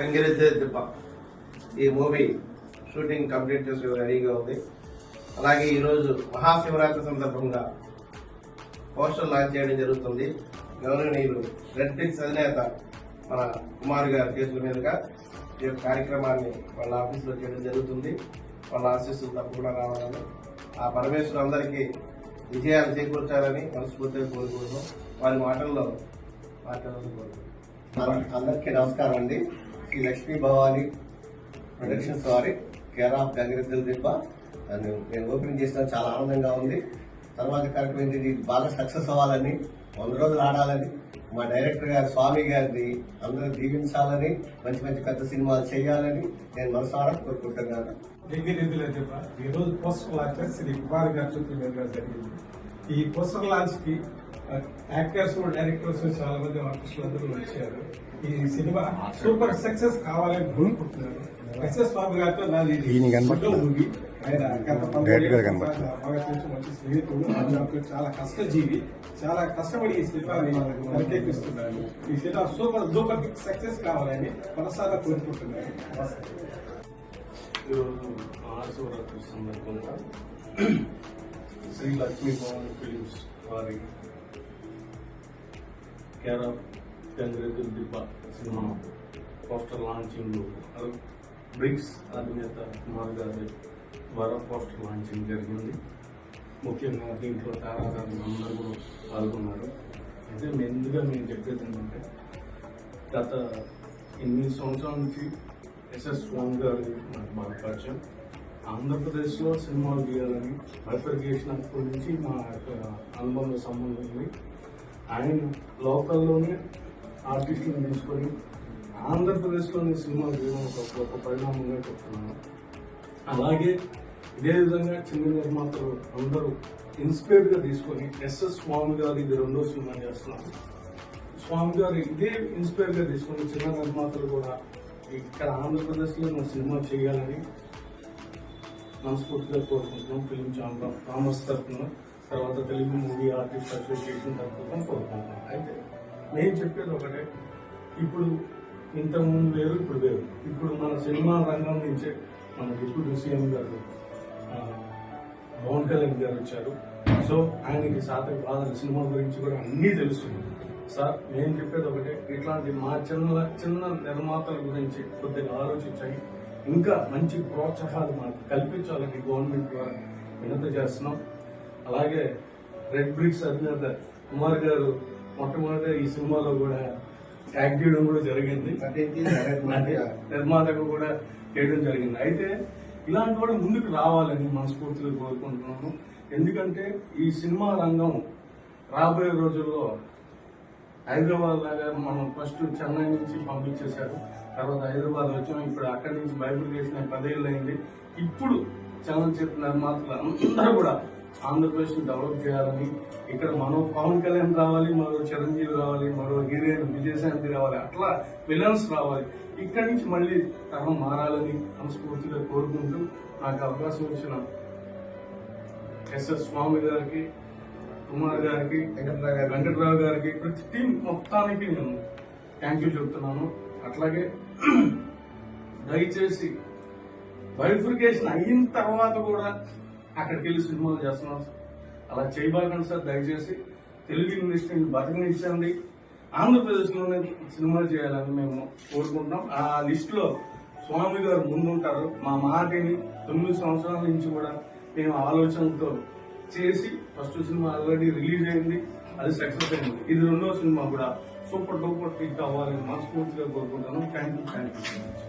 గంగిరెద్దు దిబ్బ ఈ movie shooting complete చేసి రెడీగా ఉంది. అలాగే ఈరోజు మహాశివరాత్రి సందర్భంగా పోస్టర్ లాంచ్ చేయడం జరుగుతుంది. గౌరవనీయులు రెడ్ బ్రిక్స్ అధినేత మన కుమార్ గారి కేసుల మీదుగా ఈ యొక్క కార్యక్రమాన్ని వాళ్ళ ఆఫీసులో చేయడం జరుగుతుంది. వాళ్ళ ఆశీస్సులు తప్పకుండా రావాలని, ఆ పరమేశ్వరు అందరికీ విజయాలు చేకూర్చాలని మనస్ఫూర్తిగా కోరుకుంటున్నాం. వారి మాటల్లో అందరికీ నమస్కారం అండి. శ్రీ లక్ష్మీ భవాని ప్రొడక్షన్స్ వారి కేర్ ఆఫ్ గంగిరెద్దుల దిబ్బ నేను ఓపెనింగ్ చేసిన చాలా ఆనందంగా ఉంది. తర్వాత కార్యక్రమం ఏంటి, ఇది బాగా సక్సెస్ అవ్వాలని, 100 రోజులు ఆడాలని, మా డైరెక్టర్ గారు స్వామి గారిని అందరూ దీవించాలని, మంచి మంచి పెద్ద సినిమాలు చేయాలని నేను మనసారా కోరుకుంటున్నాను. గంగిరెద్దుల దిబ్బ ఈ రోజు పోస్టర్ లాంచ్ శ్రీ కుమార్ గారి చేతుల మీదుగా జరిగింది. ఈ పోస్టర్ లాంచ్ కి యాక్టర్స్ డైరెక్టర్స్ చాలా మంది ఆర్టిస్టులు అందరూ వచ్చారు. ఈ సినిమా సూపర్ సక్సెస్ కావాలని కోరుకుంటున్నారు. ఎస్ఎస్ స్వామి గారితో నాది మూవీ. ఆయన గత 15 మంచి స్నేహితుడు, చాలా కష్టజీవి, చాలా కష్టపడి ఈ సినిమాని తెరకెక్కిస్తున్నారు. ఈ సినిమా సూపర్ సూపర్ సక్సెస్ కావాలని మనసారా కోరుకుంటున్నారు. మహాశివరాత్రి సందర్భంగా శ్రీ లక్ష్మీ భవన్ ఫిలిమ్స్ వారి కేర్ ఆఫ్ గంగిరెద్దుల దిబ్బ సినిమా పోస్టర్ లాంచింగ్ బ్రిక్స్ అధినేత కుమార్ గారి ద్వారా పోస్టర్ లాంచింగ్ జరిగింది. ముఖ్యంగా దీంట్లో తారాదారులు అందరూ కూడా పాల్గొన్నారు. అయితే ముందుగా మేము చెప్పేది ఏంటంటే, గత 8 సంవత్సరాల నుంచి ఎస్ఎస్ స్వామి గారు నాకు బాగా పరిచయం. ఆంధ్రప్రదేశ్లో సినిమాలు తీయాలని బైఫర్గేషన్ అప్పటి నుంచి మా యొక్క అనుబంధ సంబంధం ఉంది. ఆయన లోకల్లోనే ఆర్టిస్టులను తీసుకొని ఆంధ్రప్రదేశ్లోని సినిమాలు తీయడం ఒక గొప్ప పరిణామంగా చెప్తున్నాను. అలాగే ఇదే విధంగా చిన్న నిర్మాతలు అందరూ ఇన్స్పైర్గా తీసుకొని ఎస్ఎస్ స్వామి గారు ఇది 2వ సినిమా చేస్తున్నారు. స్వామి గారు ఇదే ఇన్స్పైర్గా తీసుకొని చిన్న నిర్మాతలు కూడా ఇక్కడ ఆంధ్రప్రదేశ్లో మన సినిమా చేయాలని మనస్ఫూర్తిగా కోరుకుంటున్నాం. ఫిలిం ఛాంబర్ కామర్స్ తరఫున, తర్వాత తెలుగు మూవీ ఆర్టిస్ట్ అసోసియేషన్ తరఫున కోరుకుంటున్నాం. అయితే నేను చెప్పేది ఒకటే, ఇప్పుడు ఇంతకుముందు వేరు, ఇప్పుడు వేరు. ఇప్పుడు మన సినిమా రంగం నుంచే మన డిప్యూటీ సీఎం గారు పవన్ కళ్యాణ్ గారు వచ్చారు. సో ఆయనకి సాధక బాధల సినిమా గురించి కూడా అన్నీ తెలుస్తుంది. సార్ నేను చెప్పేది ఒకటే, ఇట్లాంటి మా చిన్న నిర్మాతల గురించి కొద్దిగా ఆలోచించండి, ఇంకా మంచి ప్రోత్సాహాలు మనకు కల్పించాలని గవర్నమెంట్ ద్వారా వినతి చేస్తున్నాం. అలాగే రెడ్ బ్రిక్స్ అధినేత కుమార్ గారు మొట్టమొదటి ఈ సినిమాలో కూడా యాక్ట్ చేయడం కూడా జరిగింది, నిర్మాతకు కూడా చేయడం జరిగింది. అయితే ఇలాంటి వాడు ముందుకు రావాలని మనస్ఫూర్తిగా కోరుకుంటున్నాను. ఎందుకంటే ఈ సినిమా రంగం రాబోయే రోజుల్లో హైదరాబాద్ లాగా మనం ఫస్ట్ చెన్నై నుంచి పంపించేశారు, తర్వాత హైదరాబాద్ వచ్చాం, ఇప్పుడు అక్కడి నుంచి బైఫర్గేషన్ 10 ఏళ్ళు అయింది. ఇప్పుడు చలనచిత్ర నిర్మాతలు అందరూ కూడా ఆంధ్రప్రదేశ్ డెవలప్ చేయాలని, ఇక్కడ మరో పవన్ కళ్యాణ్ రావాలి, మరో చిరంజీవి రావాలి, మరో హీరోయిన్ విజయశాంతి రావాలి, అట్లా విలన్స్ రావాలి. ఇక్కడి నుంచి మళ్ళీ తరం మారాలని మనస్ఫూర్తిగా కోరుకుంటూ నాకు అవకాశం ఇచ్చిన ఎస్ఎస్ స్వామి గారికి, కుమార్ గారికి, వెంకటరావు గారికి, ప్రతి టీం మొత్తానికి నేను థ్యాంక్ యూ చెప్తున్నాను. అట్లాగే దయచేసి బైఫర్గేషన్ అయిన తర్వాత కూడా అక్కడికి వెళ్ళి సినిమాలు చేస్తున్నాం. అలా చేయబాకండి సార్. దయచేసి తెలుగు ఇండస్ట్రీని బతకనిచ్చండి, ఆంధ్రప్రదేశ్లోనే సినిమాలు చేయాలని మేము కోరుకుంటున్నాం. ఆ లిస్టులో స్వామి గారు ముందుంటారు. మా మాటిని 9 సంవత్సరాల నుంచి కూడా మేము ఆలోచనతో చేసి ఫస్ట్ సినిమా ఆల్రెడీ రిలీజ్ అయింది, అది సక్సెస్ అయింది. ఇది 2వ సినిమా కూడా సూపర్ డూపర్ హిట్ అవ్వాలని మనస్ఫూర్తిగా కోరుకుంటున్నాం. Thank you so much.